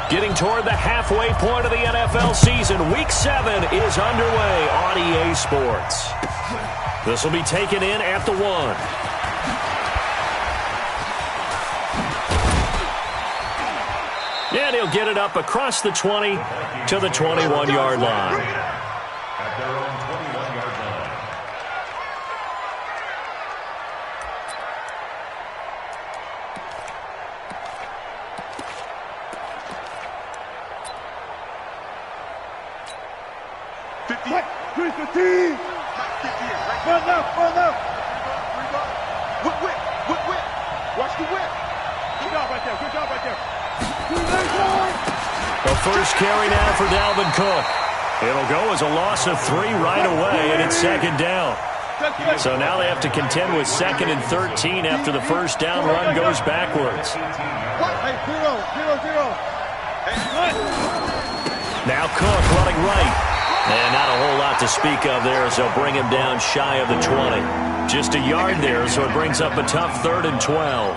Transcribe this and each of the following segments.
Getting toward the halfway point of the NFL season, Week 7 is underway on EA Sports. This will be taken in at the 1. And he'll get it up across the 20 to the 21-yard line. At their own 21-yard line. Watch the whip. Good job right there. Good job right there. The first carry now for Dalvin Cook. It'll go as a loss of 3 right away, and it's second down. So now they have to contend with 2nd and 13 after the first down run goes backwards. Now Cook running right. And not a whole lot to speak of there as they'll bring him down shy of the 20. Just a yard there, so it brings up a tough 3rd and 12.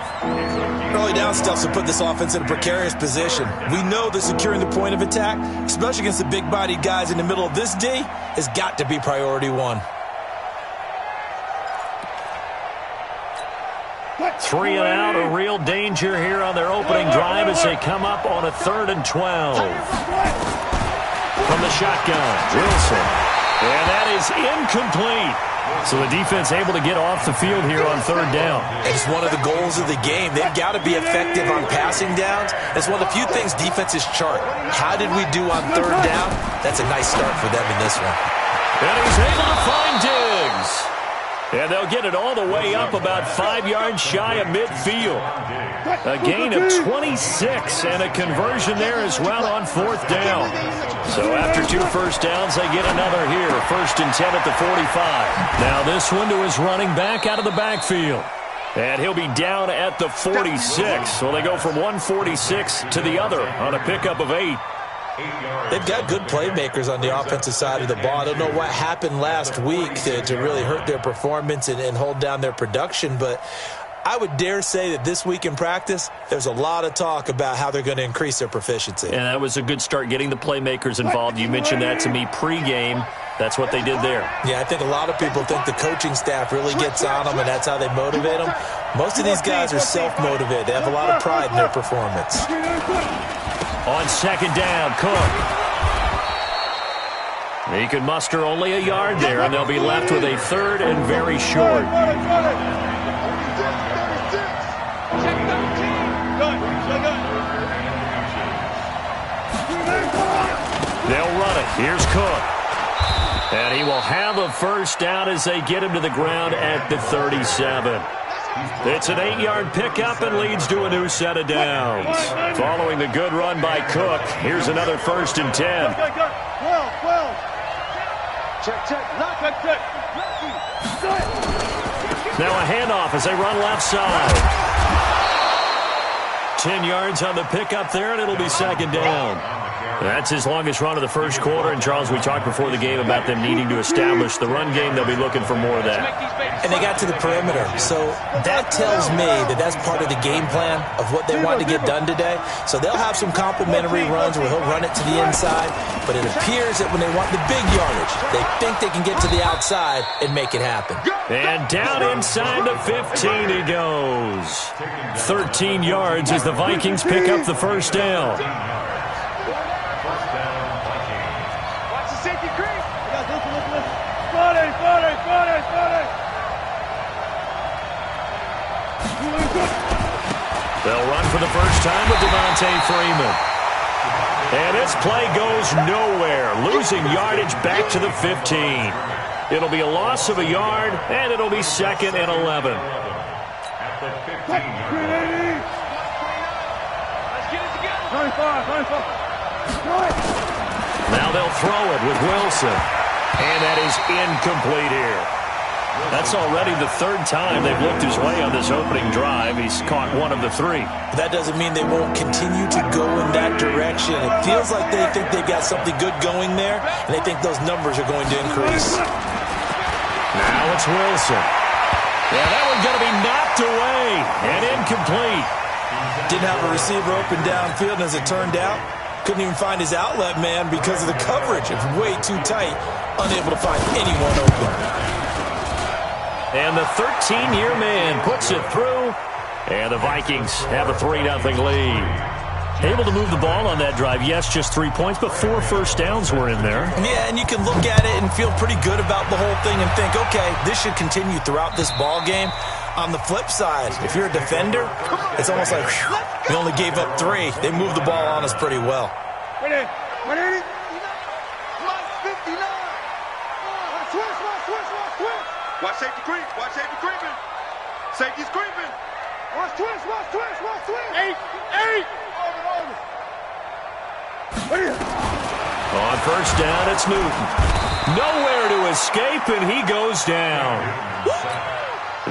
Early down stuff will put this offense in a precarious position. We know that securing the point of attack, especially against the big-bodied guys in the middle of this D, has got to be priority 1. 3 and out, a real danger here on their opening drive as they come up on a 3rd and 12. From the shotgun, Wilson. And that is incomplete. So the defense able to get off the field here on 3rd down. It's one of the goals of the game. They've got to be effective on passing downs. It's one of the few things defenses chart. How did we do on 3rd down? That's a nice start for them in this one. And he's able to find Diggs. And they'll get it all the way up about 5 yards shy of midfield. A gain of 26 and a conversion there as well on 4th down. So after 2 first downs, they get another here. 1st and 10 at the 45. Now this one to his running back out of the backfield. And he'll be down at the 46. So they go from 146 to the other on a pickup of 8. They've got good playmakers on the offensive side of the ball. I don't know what happened last week to really hurt their performance and hold down their production, but I would dare say that this week in practice, there's a lot of talk about how they're going to increase their proficiency. And that was a good start getting the playmakers involved. You mentioned that to me pregame. That's what they did there. Yeah, I think a lot of people think the coaching staff really gets on them, and that's how they motivate them. Most of these guys are self-motivated. They have a lot of pride in their performance. On 2nd down, Cook. He can muster only a yard there, and they'll be left with a 3rd and very short. They'll run it. Here's Cook. And he will have a first down as they get him to the ground at the 37. It's an 8-yard pickup and leads to a new set of downs. Following the good run by Cook, here's another 1st and 10. Now a handoff as they run left side. 10 yards on the pickup there, and it'll be 2nd down. That's his longest run of the first quarter. And, Charles, we talked before the game about them needing to establish the run game. They'll be looking for more of that. And they got to the perimeter. So that tells me that that's part of the game plan of what they want to get done today. So they'll have some complimentary runs where he'll run it to the inside. But it appears that when they want the big yardage, they think they can get to the outside and make it happen. And down inside the 15 he goes. 13 yards as the Vikings pick up the first down. They'll run for the first time with Devontae Freeman. And this play goes nowhere, losing yardage back to the 15. It'll be a loss of a yard, and it'll be 2nd and 11. Now they'll throw it with Wilson. And that is incomplete here. That's already the 3rd time they've looked his way on this opening drive. He's caught 1 of the 3. But that doesn't mean they won't continue to go in that direction. It feels like they think they've got something good going there, and they think those numbers are going to increase. Now it's Wilson. Yeah, that one's going to be knocked away and incomplete. Didn't have a receiver open downfield, and as it turned out, Couldn't even find his outlet man because of the coverage. It's way too tight. Unable to find anyone open. And the 13-year man puts it through. And the Vikings have a 3-0 lead. Able to move the ball on that drive. Yes, just 3 points, but 4 first downs were in there. Yeah, and you can look at it and feel pretty good about the whole thing and think, okay, this should continue throughout this ball game. On the flip side, if you're a defender, it's almost like, whew, we only gave up 3. They moved the ball on us pretty well. Watch safety creep. Watch safety creeping. Safety's creeping. Watch twist. Watch twist. Watch twist. 8. On first down, it's Newton. Nowhere to escape, and he goes down.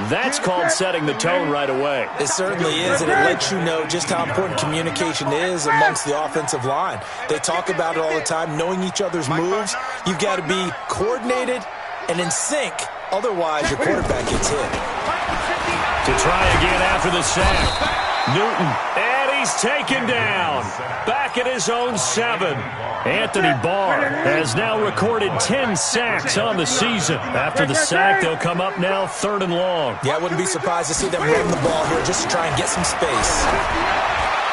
That's called setting the tone right away. It certainly is, and it lets you know just how important communication is amongst the offensive line. They talk about it all the time, knowing each other's moves. You've got to be coordinated and in sync. Otherwise, your quarterback gets hit. To try again after the sack. Newton, and he's taken down. Back at his own 7. Anthony Barr has now recorded 10 sacks on the season. After the sack, they'll come up now 3rd and long. Yeah, I wouldn't be surprised to see them run the ball here just to try and get some space.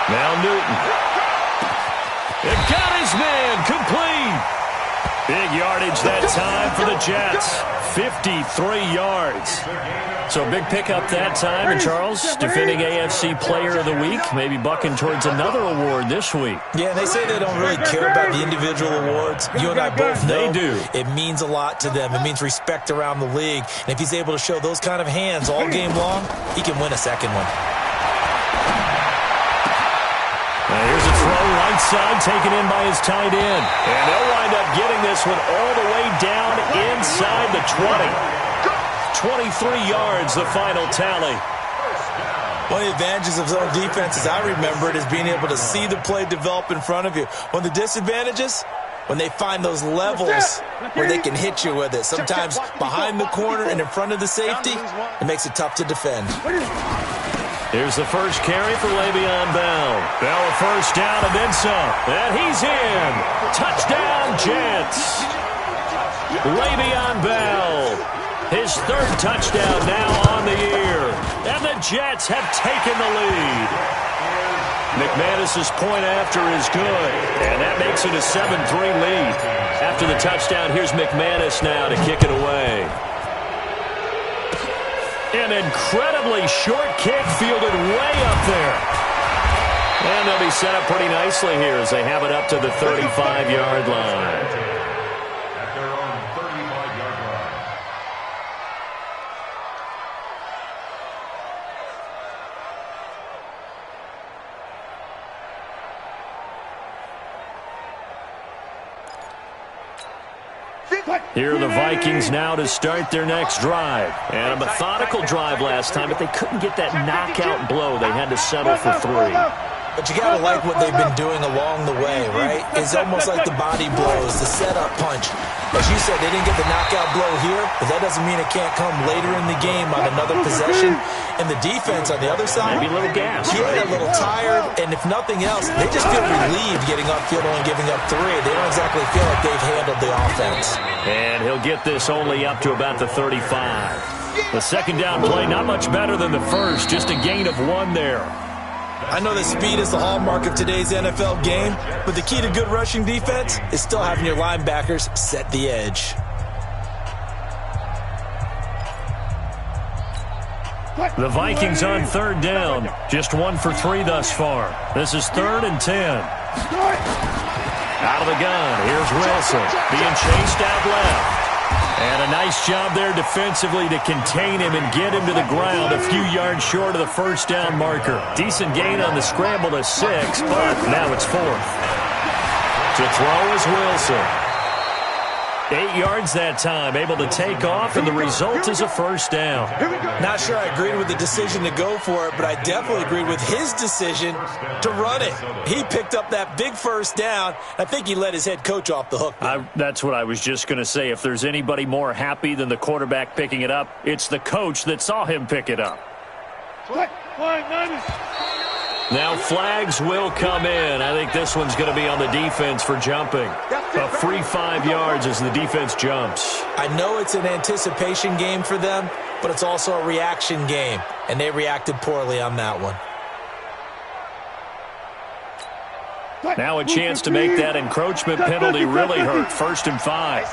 Now Newton. It got his man complete. Big yardage that time for the Jets. 53 yards. So big pickup that time. And Charles, defending AFC Player of the Week, maybe bucking towards another award this week. Yeah, they say they don't really care about the individual awards. You and I both know they do. It means a lot to them. It means respect around the league. And if he's able to show those kind of hands all game long, he can win a second one. Now here's a throw right side, taken in by his tight end. And they'll wind up getting this one all the way down inside the 20. 23 yards, the final tally. One of the advantages of zone defense, as I remember it, is being able to see the play develop in front of you. One of the disadvantages, when they find those levels where they can hit you with it. Sometimes behind the corner and in front of the safety, it makes it tough to defend. Here's the first carry for Le'Veon Bell. Bell a first down and then some. And he's in. Touchdown, Jets. Le'Veon Bell. His 3rd touchdown now on the year. And the Jets have taken the lead. McManus's point after is good. And that makes it a 7-3 lead. After the touchdown, here's McManus now to kick it away. An incredibly short kick fielded way up there. And they'll be set up pretty nicely here as they have it up to the 35-yard line. At their own 35-yard line. Here are the Vikings now to start their next drive. And a methodical drive last time, but they couldn't get that knockout blow. They had to settle for 3. But you got to like what they've been doing along the way, right? It's almost like the body blows, the setup punch. As you said, they didn't get the knockout blow here, but that doesn't mean it can't come later in the game on another possession. And the defense on the other side, maybe a little gas. Yeah, a little tired. And if nothing else, they just feel relieved getting upfield, only giving up 3. They don't exactly feel like they've handled the offense. And he'll get this only up to about the 35. The second down play, not much better than the first, just a gain of 1 there. I know that speed is the hallmark of today's NFL game, but the key to good rushing defense is still having your linebackers set the edge. The Vikings on 3rd down, just 1 for 3 thus far. This is 3rd and 10. Out of the gun, here's Wilson, being chased out left. And a nice job there defensively to contain him and get him to the ground a few yards short of the first down marker. Decent gain on the scramble to 6, but now it's 4th. To throw is Wilson. 8 yards that time, able to take off, and the result is a first down. Not sure I agreed with the decision to go for it, but I definitely agreed with his decision to run it. He picked up that big first down. I think he let his head coach off the hook. That's what I was just going to say. If there's anybody more happy than the quarterback picking it up, it's the coach that saw him pick it up. Now flags will come in. I think this one's going to be on the defense for jumping. A free 5 yards as the defense jumps. I know it's an anticipation game for them, but it's also a reaction game, and they reacted poorly on that one. Now a chance to make that encroachment penalty really hurt. 1st and 5.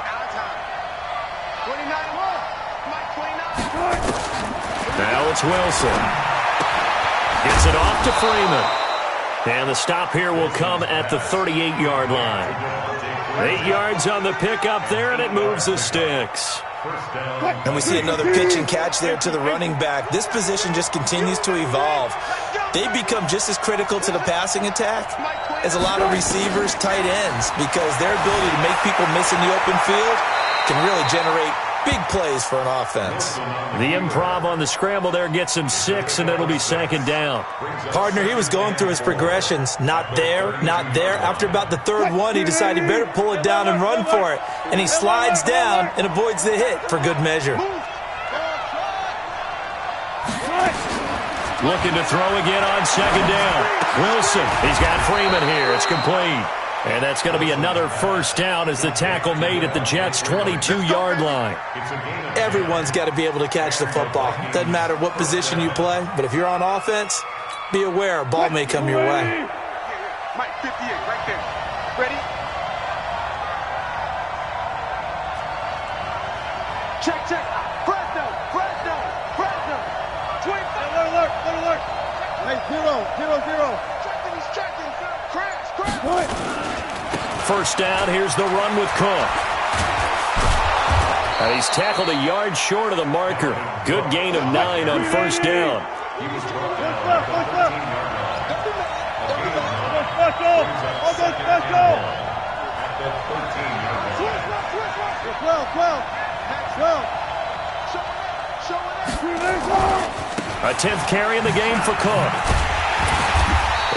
Now it's Wilson. Gets it off to Freeman. And the stop here will come at the 38-yard line. 8 yards on the pickup there, and it moves the sticks. And we see another pitch and catch there to the running back. This position just continues to evolve. They become just as critical to the passing attack as a lot of receivers, tight ends, because their ability to make people miss in the open field can really generate big plays for an offense. The improv on the scramble there gets him 6, and it'll be 2nd down. Partner, he was going through his progressions. Not there, not there. After about the 3rd one, he decided he better pull it down and run for it. And he slides down and avoids the hit for good measure. Looking to throw again on 2nd down. Wilson, he's got Freeman here. It's complete. And that's going to be another 1st down as the tackle made at the Jets' 22-yard line. Everyone's got to be able to catch the football. Doesn't matter what position you play, but if you're on offense, be aware a ball may come your way. Mike, 58, right there. Ready? Check, check. Fresno. 25. Alert. Hey, 0. Checking. Crash. 1st down, here's the run with Cook. And he's tackled a yard short of the marker. Good gain of 9 on 1st down. A 10th carry in the game for Cook.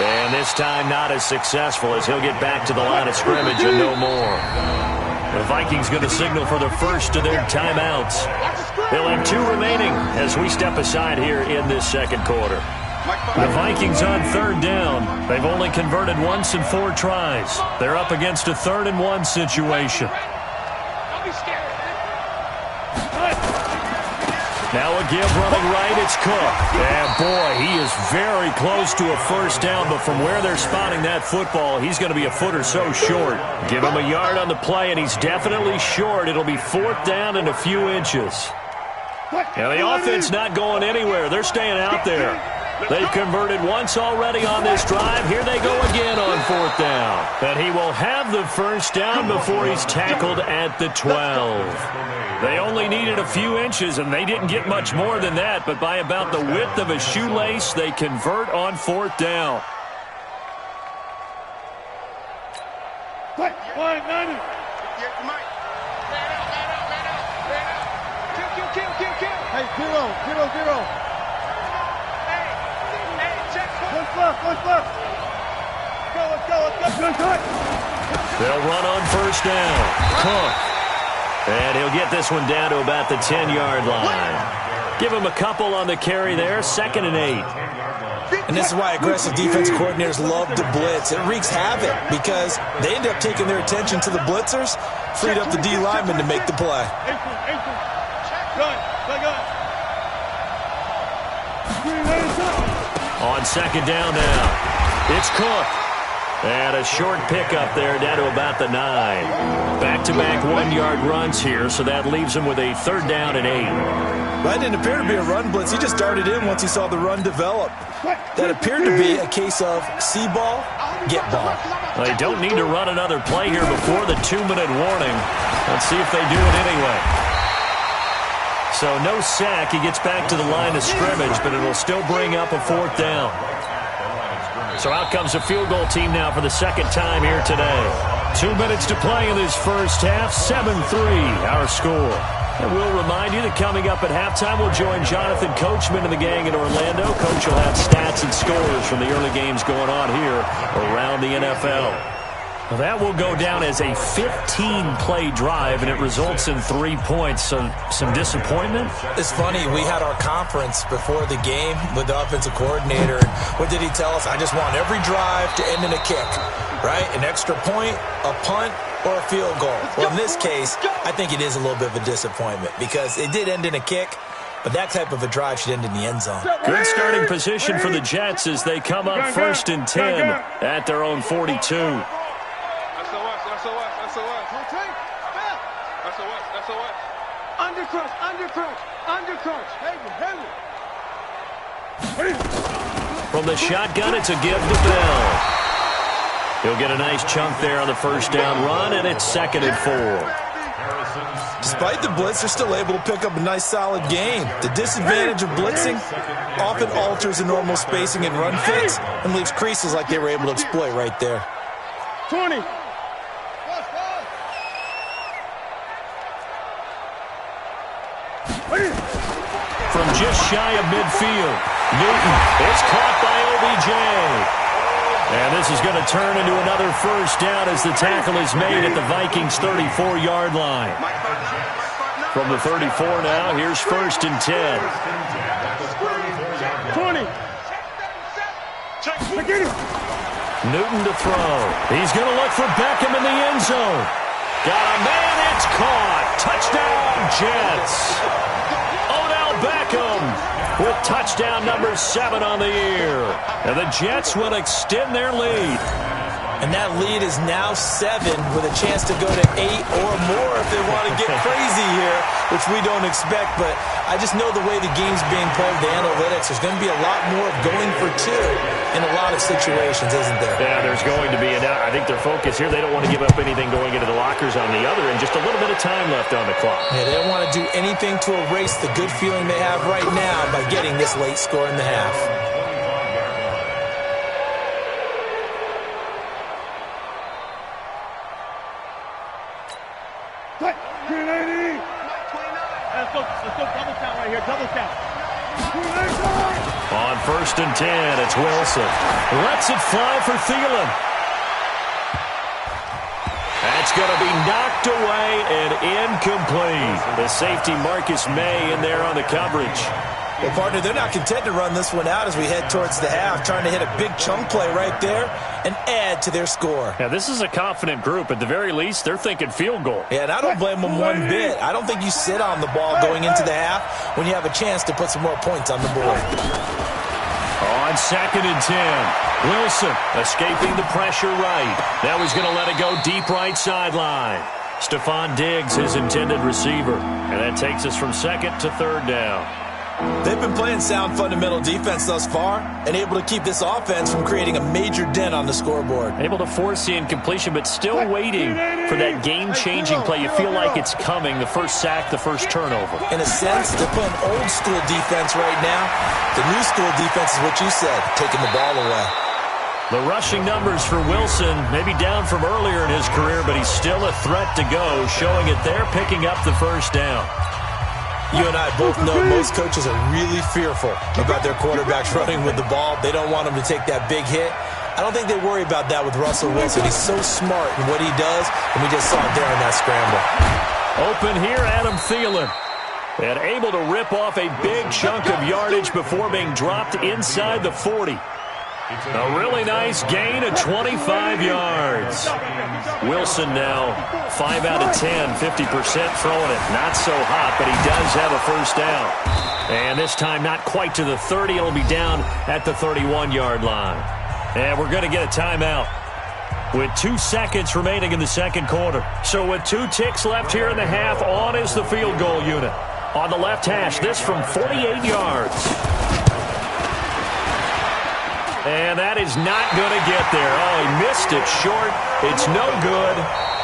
And this time not as successful as he'll get back to the line of scrimmage and no more. The Vikings going to signal for the first of their timeouts. They'll have 2 remaining as we step aside here in this 2nd quarter. The Vikings on 3rd down. They've only converted once in 4 tries. They're up against a 3rd and 1 situation. Now a give running right, it's Cook. And boy, he is very close to a 1st down, but from where they're spotting that football, he's going to be a foot or so short. Give him a yard on the play, and he's definitely short. It'll be 4th down and a few inches. Now the offense not going anywhere. They're staying out there. They've converted once already on this drive. Here they go again on 4th down. And he will have the 1st down before he's tackled at the 12. They only needed a few inches, and they didn't get much more than that, but by about the width of a shoelace, they convert on 4th down. Hey, 0. Let's go. They'll run on 1st down. Cook. And he'll get this one down to about the 10-yard line. Give him a couple on the carry there. 2nd and 8. And this is why aggressive defensive coordinators love to blitz. It wreaks havoc because they end up taking their attention to the blitzers, freed up the D lineman to make the play. On 2nd down now, it's Cook. And a short pickup there down to about the 9. Back-to-back 1-yard runs here, so that leaves him with a 3rd down and 8. That didn't appear to be a run blitz. He just darted in once he saw the run develop. That appeared to be a case of see ball, get ball. They don't need to run another play here before the 2-minute warning. Let's see if they do it anyway. So no sack. He gets back to the line of scrimmage, but it'll still bring up a 4th down. So out comes the field goal team now for the 2nd time here today. 2 minutes to play in this first half. 7-3 our score. And we'll remind you that coming up at halftime, we'll join Jonathan Coachman and the gang in Orlando. Coach will have stats and scores from the early games going on here around the NFL. Well, that will go down as a 15-play drive, and it results in 3 points. So some disappointment? It's funny. We had our conference before the game with the offensive coordinator. And what did he tell us? I just want every drive to end in a kick, right? An extra point, a punt, or a field goal. Well, in this case, I think it is a little bit of a disappointment because it did end in a kick, but that type of a drive should end in the end zone. Good starting position for the Jets as they come up 1st and 10 at their own 42. From the shotgun, it's a give to Bell. He'll get a nice chunk there on the first down run, and it's 2nd and 4. Despite the blitz, they're still able to pick up a nice, solid gain. The disadvantage of blitzing often alters the normal spacing and run fits and leaves creases like they were able to exploit right there. 20. From just shy of midfield, Newton, it's caught by OBJ. And this is going to turn into another first down as the tackle is made at the Vikings' 34-yard line. From the 34 now, here's 1st and 10. 20. Newton to throw. He's going to look for Beckham in the end zone. Got a man, it's caught. Touchdown, Jets. Odell Beckham with touchdown number 7 on the year. And the Jets will extend their lead. And that lead is now 7 with a chance to go to 8 or more if they want to get crazy here, which we don't expect. But I just know the way the game's being played, the analytics, there's going to be a lot more going for 2 in a lot of situations, isn't there? Yeah, there's going to be. And I think their focus here, they don't want to give up anything going into the lockers on the other end. Just a little bit of time left on the clock. Yeah, they don't want to do anything to erase the good feeling they have right now by getting this late score in the half. Let's go double count right here, double count. On 1st and 10, it's Wilson. Lets it fly for Thielen. That's going to be knocked away and incomplete. The safety Marcus May in there on the coverage. Well, partner, they're not content to run this one out as we head towards the half, trying to hit a big chunk play right there and add to their score. Yeah, this is a confident group. At the very least, they're thinking field goal. Yeah, and I don't blame them one bit. I don't think you sit on the ball going into the half when you have a chance to put some more points on the board. On 2nd and 10, Wilson escaping the pressure right. Now he's going to let it go deep right sideline. Stephon Diggs, his intended receiver. And that takes us from 2nd to 3rd down. They've been playing sound fundamental defense thus far and able to keep this offense from creating a major dent on the scoreboard. Able to force the incompletion, but still waiting for that game-changing play. You feel like it's coming, the first sack, the first turnover. In a sense, they're playing old-school defense right now. The new-school defense is what you said, taking the ball away. The rushing numbers for Wilson, maybe down from earlier in his career, but he's still a threat to go, showing it there, picking up the first down. You and I both know most coaches are really fearful about their quarterbacks running with the ball. They don't want them to take that big hit. I don't think they worry about that with Russell Wilson. He's so smart in what he does, and we just saw it there in that scramble. Open here, Adam Thielen. And able to rip off a big chunk of yardage before being dropped inside the 40. A really nice gain of 25 yards. Wilson now 5 out of 10, 50% throwing it. Not so hot, but he does have a first down. And this time not quite to the 30. It'll be down at the 31-yard line. And we're going to get a timeout with 2 seconds remaining in the second quarter. So with 2 ticks left here in the half, on is the field goal unit. On the left hash, this from 48 yards. And that is not going to get there. Oh, he missed it short. It's no good.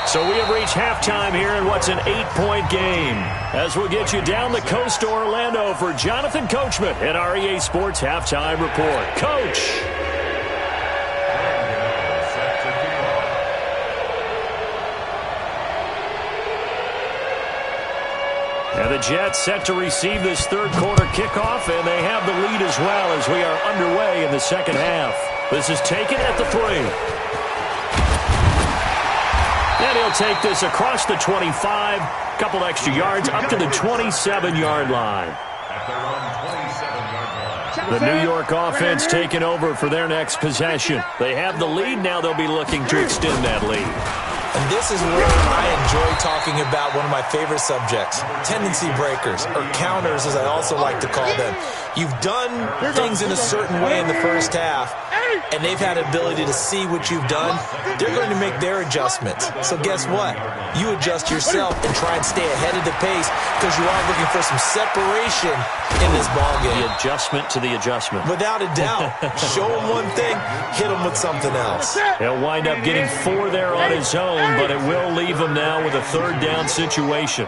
So we have reached halftime here in what's an 8-point game. As we'll get you down the coast to Orlando for Jonathan Coachman at our EA Sports Halftime Report. Coach. And the Jets set to receive this third quarter kickoff, and they have the lead as well as we are underway in the second half. This is taken at the 3. he'll take this across the 25, a couple extra yards, up to the 27-yard line. At their own 27-yard line. The New York offense taking over for their next possession. They have the lead. Now they'll be looking to extend that lead. And this is where I enjoy talking about one of my favorite subjects, tendency breakers, or counters as I also like to call them. You've done things in a certain way in the first half, and they've had the ability to see what you've done. They're going to make their adjustments. So guess what? You adjust yourself and try and stay ahead of the pace because you are looking for some separation in this ballgame. The adjustment to the adjustment. Without a doubt. Show him one thing, hit him with something else. He'll wind up getting 4 there on his own, but it will leave him now with a third down situation.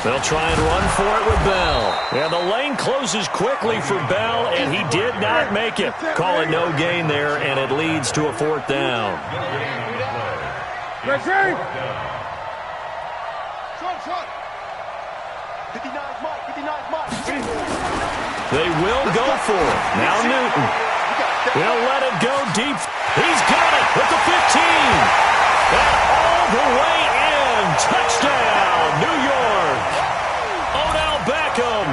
They'll try and run for it with Bell. And the lane closes quickly for Bell, and he did not make it. Call it no gain there, and it leads to a 4th down. Ready? They will go for it. Now Newton. He'll let it go deep. He's got it at the 15. And all the way in. Touchdown, New York. Odell Beckham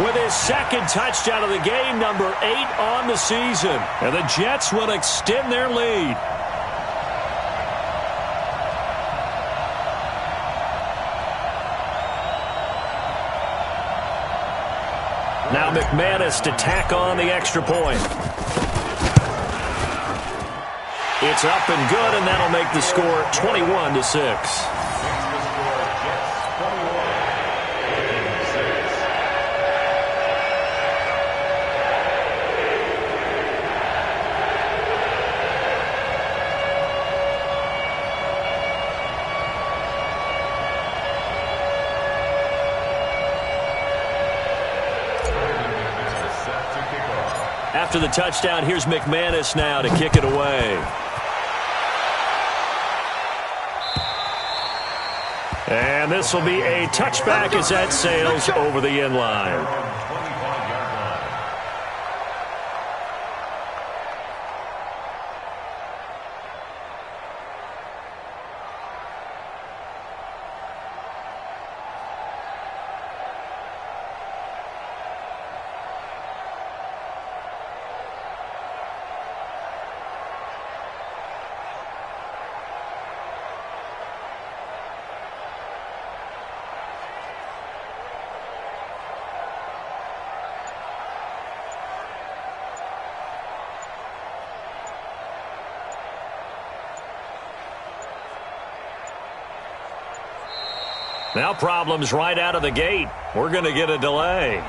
with his second touchdown of the game, number 8 on the season. And the Jets will extend their lead. Now McManus to tack on the extra point. It's up and good, and that'll make the score 21-6. After the touchdown, here's McManus now to kick it away. And this will be a touchback as that sails over the end line. Now problems right out of the gate. We're going to get a delay.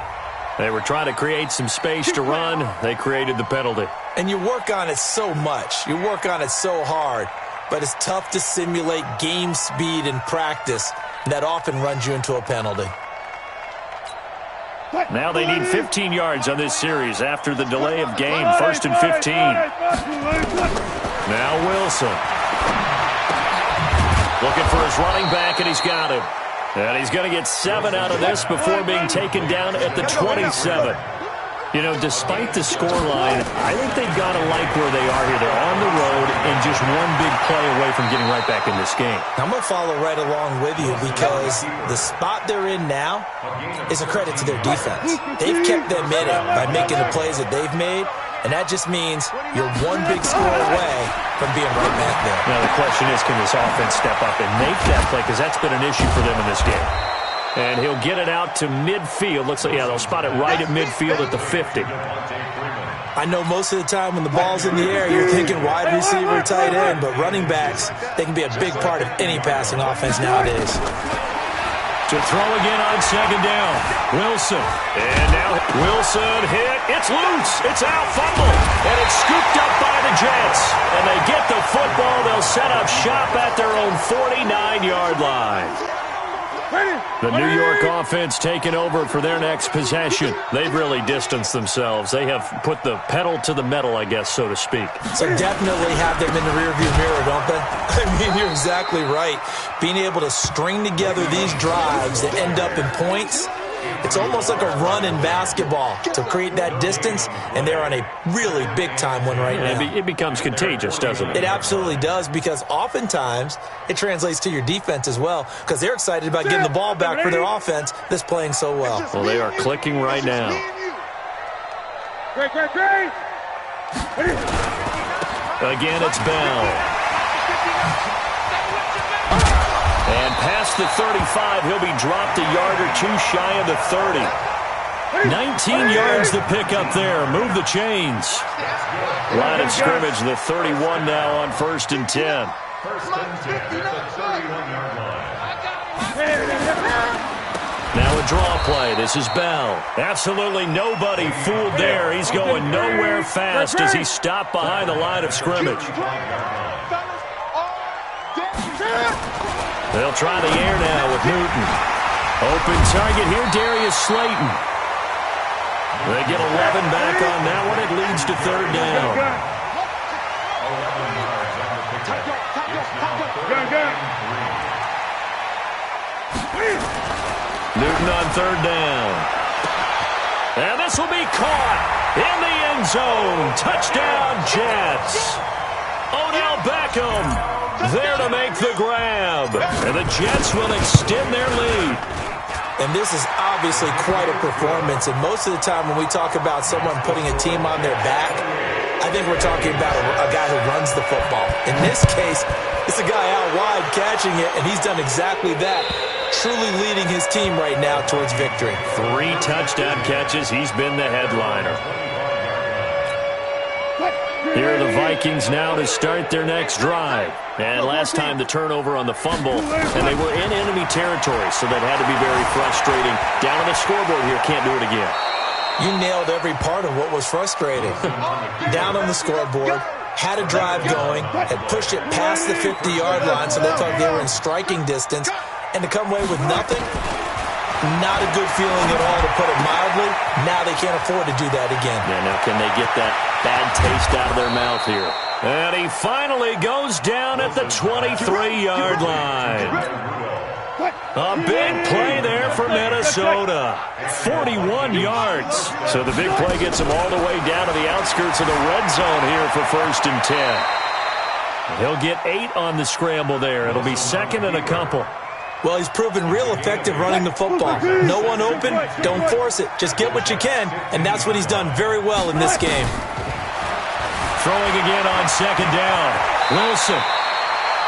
They were trying to create some space to run. They created the penalty. And you work on it so much. You work on it so hard. But it's tough to simulate game speed in practice. That often runs you into a penalty. Now they need 15 yards on this series after the delay of game. 1st and 15. Now Wilson. Looking for his running back, and he's got him. And he's going to get 7 out of this before being taken down at the 27. You know, despite the scoreline, I think they've got to like where they are here. They're on the road and just one big play away from getting right back in this game. I'm going to follow right along with you because the spot they're in now is a credit to their defense. They've kept them in it by making the plays that they've made, and that just means you're one big score away from being right back there. Now the question is, can this offense step up and make that play? Because that's been an issue for them in this game. And he'll get it out to midfield. Looks like, yeah, they'll spot it right at midfield at the 50. I know most of the time when the ball's in the air, you're thinking wide receiver, tight end, but running backs, they can be a big part of any passing offense nowadays. To throw again on 2nd down. Wilson. And now Wilson hit. It's loose. It's out. Fumble. And it's scooped up by the Jets. And they get the football. They'll set up shop at their own 49-yard line. The New York offense taking over for their next possession. They've really distanced themselves. They have put the pedal to the metal, I guess, so to speak. So definitely have them in the rearview mirror, don't they? I mean, you're exactly right. Being able to string together these drives that end up in points, It's almost like a run in basketball to create that distance, and they're on a really big-time one right now. It becomes contagious, doesn't it? It absolutely does, because oftentimes it translates to your defense as well, because they're excited about getting the ball back for their offense that's playing so well. Well, they are clicking right now. Great. Again, it's Bell. And past the 35, he'll be dropped a yard or two shy of the 30. 19 yards to pick up there. Move the chains. Line of scrimmage, the 31 now on 1st and 10. First and 10 at the 31-yard line. Now a draw play. This is Bell. Absolutely nobody fooled there. He's going nowhere fast as he stopped behind the line of scrimmage. They'll try the air now with Newton. Open target here, Darius Slayton. They get 11 back on that one. It leads to 3rd down. 11 yards on the pickup. It's now 3rd and 3. Newton on 3rd down. And this will be caught in the end zone. Touchdown, Jets. Odell Beckham there to make the grab. And the Jets will extend their lead. And this is obviously quite a performance. And most of the time when we talk about someone putting a team on their back, I think we're talking about a guy who runs the football. In this case, it's a guy out wide catching it, and he's done exactly that. Truly leading his team right now towards victory. 3 touchdown catches. He's been the headliner. Here are the Vikings now to start their next drive. And last time the turnover on the fumble, and they were in enemy territory, so that had to be very frustrating. Down on the scoreboard here, can't do it again. You nailed every part of what was frustrating. Down on the scoreboard, had a drive going, had pushed it past the 50-yard line, so they thought they were in striking distance. And to come away with nothing, not a good feeling at all, to put it mildly. Now they can't afford to do that again. Yeah, now can they get that bad taste out of their mouth here? And he finally goes down at the 23-yard line. A big play there for Minnesota. 41 yards. So the big play gets him all the way down to the outskirts of the red zone here for 1st and 10. He'll get 8 on the scramble there. It'll be 2nd and a couple. Well, he's proven real effective running the football. No one open, don't force it. Just get what you can, and that's what he's done very well in this game. Throwing again on 2nd down. Wilson.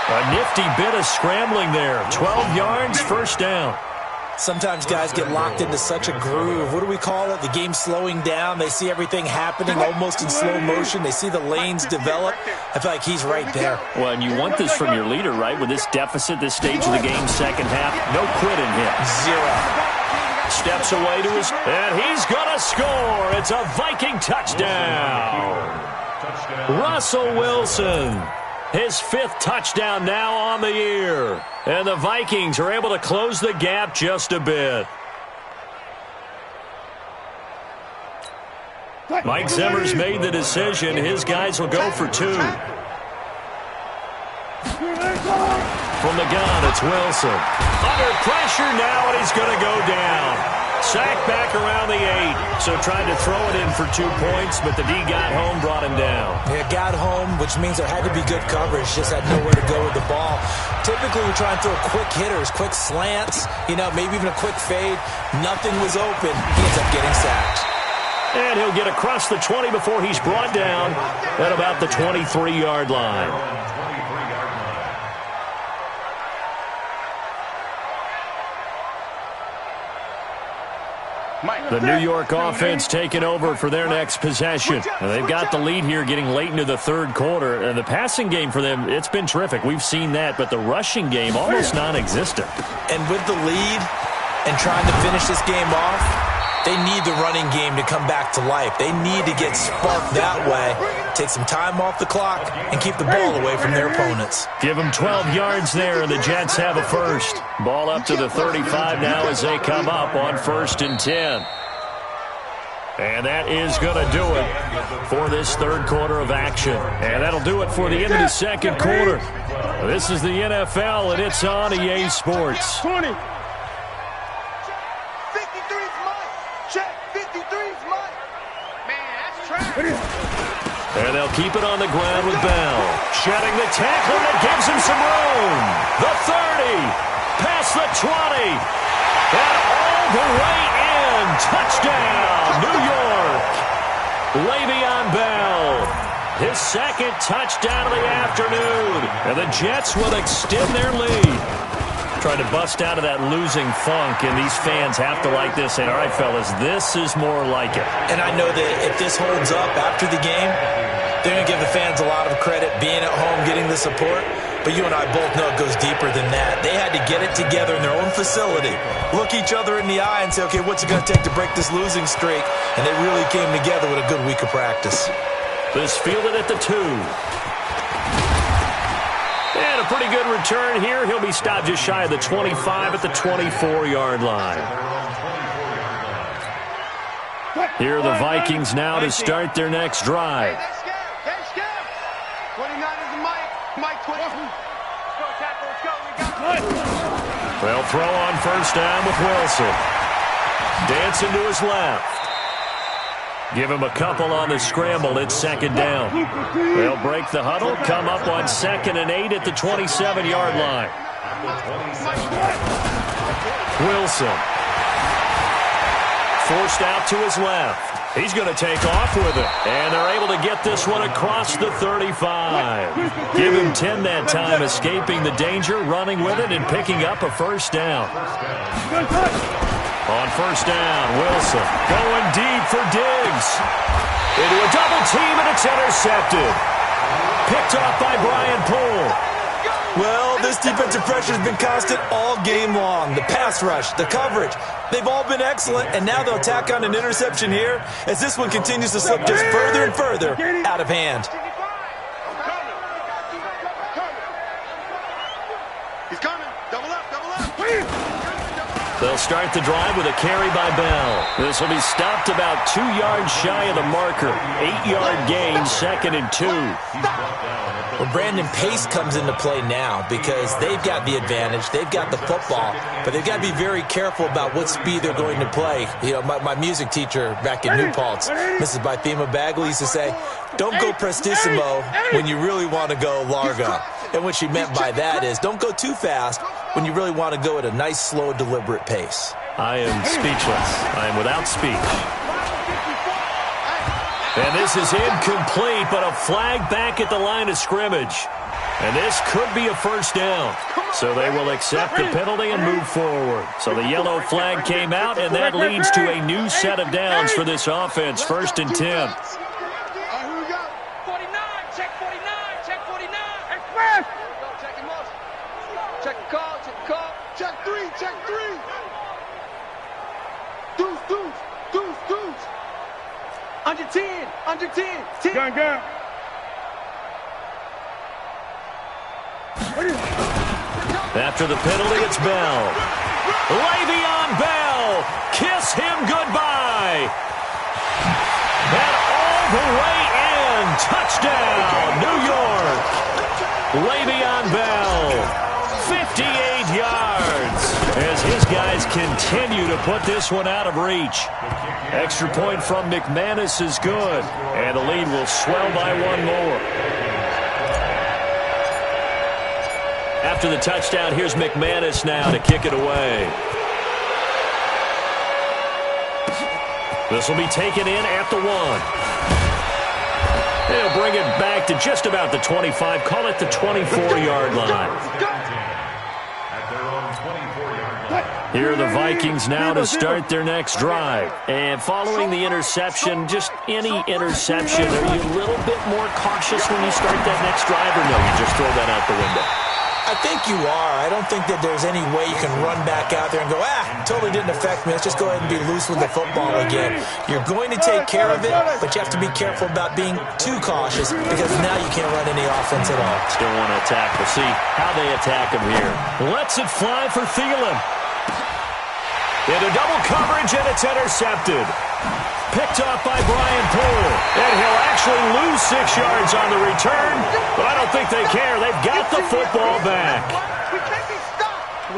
A nifty bit of scrambling there. 12 yards, 1st down. Sometimes guys get locked into such a groove. What do we call it? The game's slowing down. They see everything happening almost in slow motion. They see the lanes develop. I feel like he's right there. Well, and you want this from your leader, right? With this deficit, this stage of the game, 2nd half, no quitting him. 0. Steps away to his, and he's going to score. It's a Viking touchdown. Russell Wilson. His 5th touchdown now on the year. And the Vikings are able to close the gap just a bit. Mike Zimmer's made the decision. His guys will go for 2. From the gun, it's Wilson. Under pressure now, and he's going to go down. Sacked back around the 8. So tried to throw it in for 2 points, but the D got home, brought him down. Yeah, got home, which means there had to be good coverage. Just had nowhere to go with the ball. Typically, we try and throw quick hitters, quick slants, maybe even a quick fade. Nothing was open. He ends up getting sacked. And he'll get across the 20 before he's brought down at about the 23-yard line. The New York offense taking over for their next possession. And they've got the lead here getting late into the 3rd quarter. And the passing game for them, it's been terrific. We've seen that. But the rushing game, almost non-existent. And with the lead and trying to finish this game off, they need the running game to come back to life. They need to get sparked that way, take some time off the clock, and keep the ball away from their opponents. Give them 12 yards there, and the Jets have a 1st. Ball up to the 35 now as they come up on 1st and 10. And that is going to do it for this 3rd quarter of action. And that'll do it for the end of the 2nd quarter. This is the NFL, and it's on EA Sports. 20. 53 And they'll keep it on the ground with Bell. Shedding the tackle that gives him some room. The 30. Past the 20. And all the way in. Touchdown, New York. Le'Veon Bell. His second touchdown of the afternoon. And the Jets will extend their lead. Trying to bust out of that losing funk, and these fans have to like this. Say, all right, fellas, this is more like it. And I know that if this holds up after the game, they're going to give the fans a lot of credit being at home, getting the support. But you and I both know it goes deeper than that. They had to get it together in their own facility, look each other in the eye and say, okay, what's it going to take to break this losing streak? And they really came together with a good week of practice. This fielded at the 2. And a pretty good return here. He'll be stopped just shy of the 25 at the 24-yard line. Here are the Vikings now to start their next drive. They'll throw on first down with Wilson. Dancing to his left. Give him a couple on the scramble. It's second down. They'll break the huddle, come up on 2nd and 8 at the 27-yard line. Wilson. Forced out to his left. He's going to take off with it. And they're able to get this one across the 35. Give him 10 that time, escaping the danger, running with it, and picking up a first down. On first down, Wilson going deep for Diggs. Into a double team, and it's intercepted. Picked off by Brian Poole. Well, this defensive pressure has been constant all game long. The pass rush, the coverage, they've all been excellent, and now they'll tack on an interception here as this one continues to slip just further and further out of hand. He's coming. Double up, double up. They'll start the drive with a carry by Bell. This will be stopped about 2 yards shy of the marker. 8-yard gain, 2nd and 2. Well, Brandon, pace comes into play now because they've got the advantage. They've got the football, but they've got to be very careful about what speed they're going to play. You know, my music teacher back in New Paltz, Mrs. Bythema Bagley, used to say, don't go prestissimo when you really want to go largo. And what she meant by that is don't go too fast when you really want to go at a nice, slow, deliberate pace. I am speechless. I am without speech. And this is incomplete, but a flag back at the line of scrimmage. And this could be a first down. So they will accept the penalty and move forward. So the yellow flag came out, and that leads to a new set of downs for this offense. 1st and 10. Under 10, under 10, 10. Gun. After the penalty, it's Bell. Le'Veon Bell, kiss him goodbye. And all the way in, touchdown, New York. Le'Veon Bell, 58 yards, as his guys continue to put this one out of reach. Extra point from McManus is good, and the lead will swell by 1 more. After the touchdown, here's McManus now to kick it away. This will be taken in at the 1. They'll bring it back to just about the 25, call it the 24-yard line. Here are the Vikings now to start their next drive. And following the interception, just any interception, are you a little bit more cautious when you start that next drive, or no, you just throw that out the window? I think you are. I don't think that there's any way you can run back out there and go, totally didn't affect me. Let's just go ahead and be loose with the football again. You're going to take care of it, but you have to be careful about being too cautious because now you can't run any offense at all. Still want to attack. We'll see how they attack him here. Lets it fly for Thielen. Into double coverage, and it's intercepted. Picked off by Brian Poole. And he'll actually lose 6 yards on the return, but I don't think they care. They've got the football back.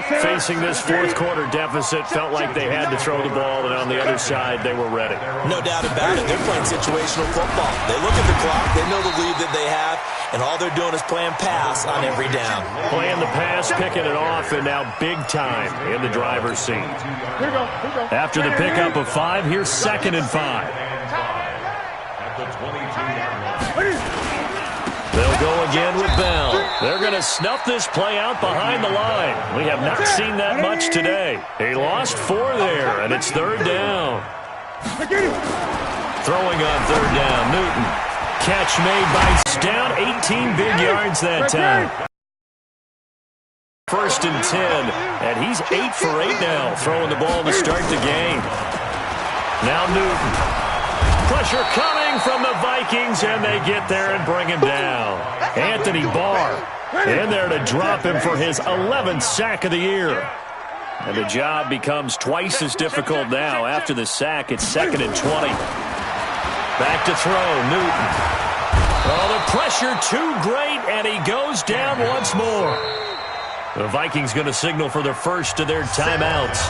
facing this fourth quarter deficit, felt like they had to throw the ball, and on the other side, they were ready. No doubt about it. They're playing situational football. They look at the clock, they know the lead that they have, and all they're doing is playing pass on every down. Playing the pass, picking it off, and now big time in the driver's seat. After the pickup of 5, here's 2nd and 5. They'll go again with Bell. They're going to snuff this play out behind the line. We have not seen that much today. He lost 4 there, and it's 3rd down. Throwing on 3rd down, Newton. Catch made by down 18 big yards that time. 1st and 10, and he's 8 for 8 now, throwing the ball to start the game. Now Newton. Pressure coming from the Vikings, and they get there and bring him down. Anthony Barr in there to drop him for his 11th sack of the year. And the job becomes twice as difficult now. After the sack, it's 2nd and 20. Back to throw, Newton. Oh, the pressure too great, and he goes down once more. The Vikings going to signal for the first of their timeouts.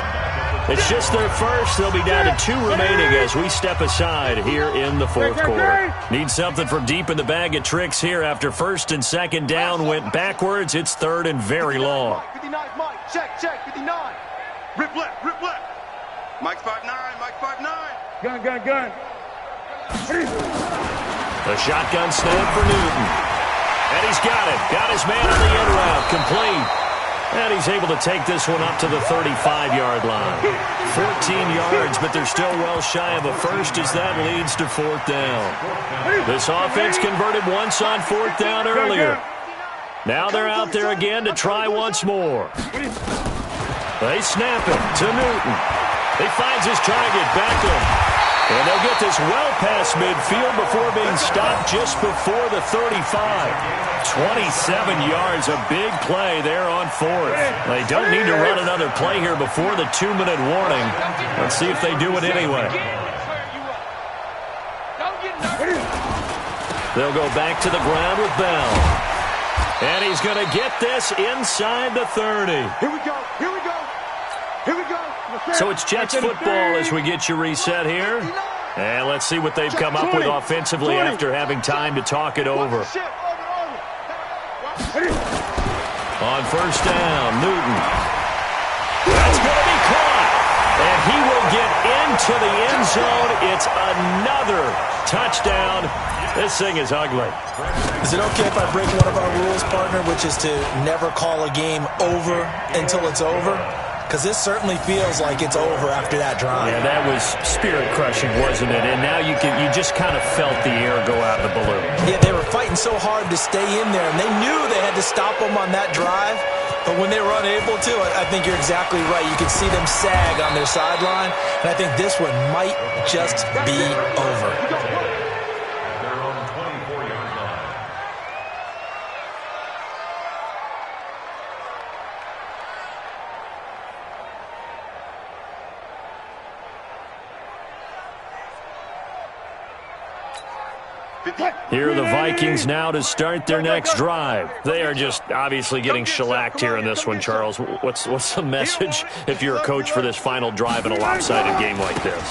It's just their first. They'll be down to 2 remaining as we step aside here in the 4th quarter. Need something from deep in the bag of tricks here after 1st and 2nd down went backwards. It's 3rd and very long. 59, Mike. Check, 59. Rip left. Mike's 5'9", Mike's 5'9". Gun. A shotgun snap for Newton. And he's got it. Got his man on the end route. Complete. And he's able to take this one up to the 35-yard line. 14 yards, but they're still well shy of a first as that leads to 4th down. This offense converted once on 4th down earlier. Now they're out there again to try once more. They snap it to Newton. He finds his target, Beckham. And they'll get this well past midfield before being stopped just before the 35. 27 yards, a big play there on 4th. They don't need to run another play here before the 2-minute warning. Let's see if they do it anyway. They'll go back to the ground with Bell. And he's going to get this inside the 30. Here we go. So it's Jets football as we get you reset here. And let's see what they've come up with offensively after having time to talk it over. On 1st down, Newton. That's going to be caught. And he will get into the end zone. It's another touchdown. This thing is ugly. Is it okay if I break one of our rules, partner, which is to never call a game over until it's over? Because this certainly feels like it's over after that drive. Yeah, that was spirit-crushing, wasn't it? And now you just kind of felt the air go out of the balloon. Yeah, they were fighting so hard to stay in there, and they knew they had to stop them on that drive. But when they were unable to, I think you're exactly right. You can see them sag on their sideline, and I think this one might just be over. Here are the Vikings now to start their next drive. They are just obviously getting shellacked here in this one, Charles. What's the message if you're a coach for this final drive in a lopsided game like this?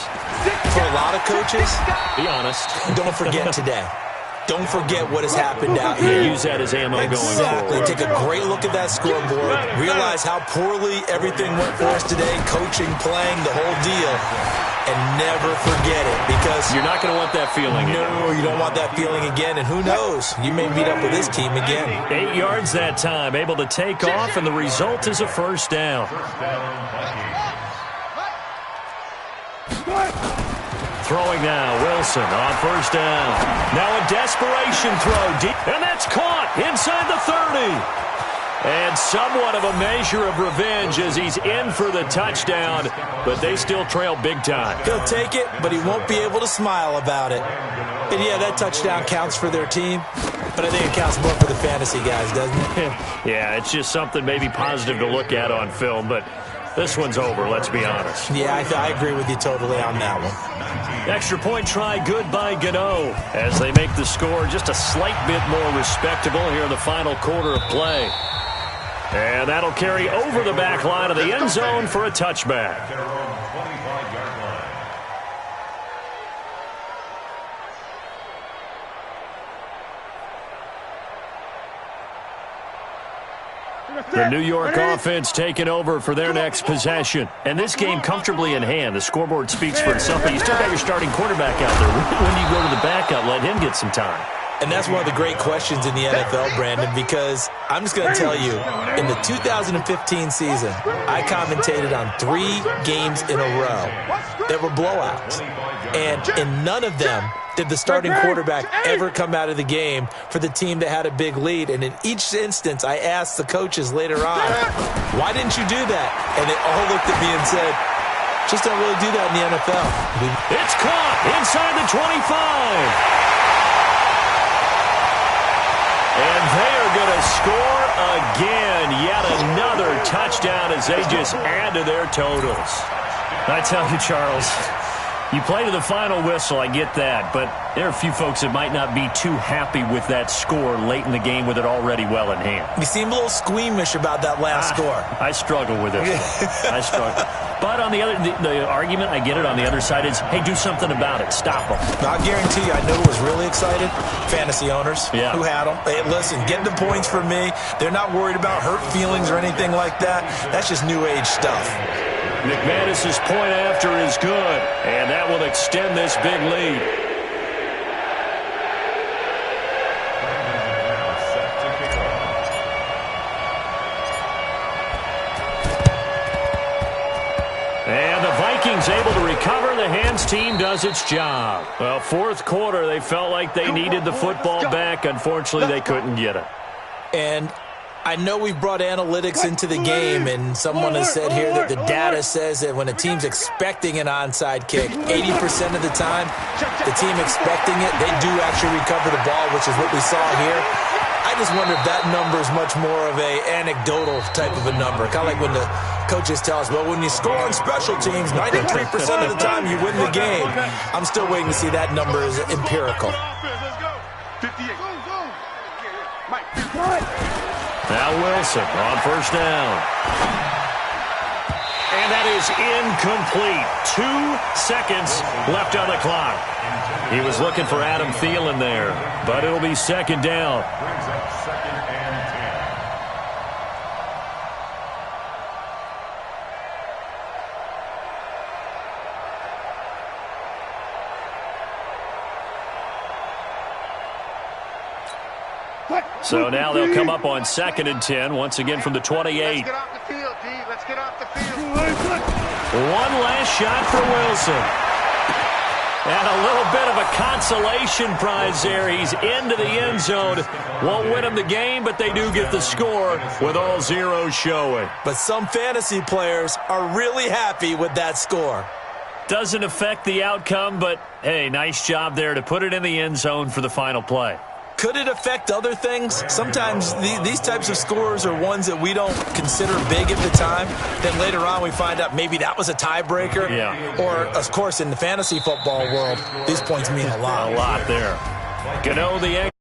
For a lot of coaches, be honest. Don't forget today. Don't forget what has happened out here. Use that as ammo going forward. Take a great look at that scoreboard. Realize how poorly everything went for us today. Coaching, playing, the whole deal. And never forget it, because you're not going to want that feeling again. No, you don't want that feeling again, and who knows? You may meet up with this team again. 8 yards that time, able to take off, and the result is a 1st down. Throwing now, Wilson on 1st down. Now a desperation throw deep, and that's caught inside the 30. And somewhat of a measure of revenge as he's in for the touchdown, but they still trail big time. He'll take it, but he won't be able to smile about it. And yeah, that touchdown counts for their team, but I think it counts more for the fantasy guys, doesn't it? Yeah, it's just something maybe positive to look at on film, but this one's over, let's be honest. Yeah, I agree with you totally on that one. Extra point try good by Gano as they make the score just a slight bit more respectable here in the final quarter of play. And that'll carry over the back line of the end zone for a touchback. The New York offense taking over for their next possession. And this game comfortably in hand. The scoreboard speaks for itself, but you still got your starting quarterback out there. When do you go to the backup? Let him get some time. And that's one of the great questions in the NFL, Brandon, because I'm just going to tell you, in the 2015 season, I commentated on 3 games in a row that were blowouts. And in none of them did the starting quarterback ever come out of the game for the team that had a big lead. And in each instance, I asked the coaches later on, why didn't you do that? And they all looked at me and said, just don't really do that in the NFL. It's caught inside the 25. And they are going to score again. Yet another touchdown as they just add to their totals. I tell you, Charles, you play to the final whistle, I get that, but there are a few folks that might not be too happy with that score late in the game with it already well in hand. You seem a little squeamish about that last score. I struggle with it. I struggle. But on the other, the argument, I get it, on the other side is, hey, do something about it. Stop them. I'll guarantee you, I know who was really excited? Fantasy owners who had them. Hey, listen, get the points for me. They're not worried about hurt feelings or anything like that. That's just new age stuff. McManus's point after is good, and that will extend this big lead. And the Vikings able to recover. The Hands team does its job. Well, fourth quarter, they felt like they needed the football back. Unfortunately, they couldn't get it. And I know we've brought analytics into the game, and someone has said here that the data says that when a team's expecting an onside kick, 80% of the time, the team expecting it, they do actually recover the ball, which is what we saw here. I just wonder if that number is much more of a anecdotal type of a number, kind of like when the coaches tell us, well, when you score on special teams, 93% of the time you win the game. I'm still waiting to see that number is empirical. Now Wilson on first down. And that is incomplete. 2 seconds left on the clock. He was looking for Adam Thielen there, but it'll be second down. So now they'll come up on 2nd and 10, once again from the 28. Let's get off the field, D. Let's get off the field. One last shot for Wilson. And a little bit of a consolation prize there. He's into the end zone. Won't win him the game, but they do get the score with all zeros showing. But some fantasy players are really happy with that score. Doesn't affect the outcome, but, hey, nice job there to put it in the end zone for the final play. Could it affect other things? Sometimes these types of scores are ones that we don't consider big at the time. Then later on we find out maybe that was a tiebreaker. Yeah. Or, of course, in the fantasy football world, these points mean a lot. A lot there. Gano, the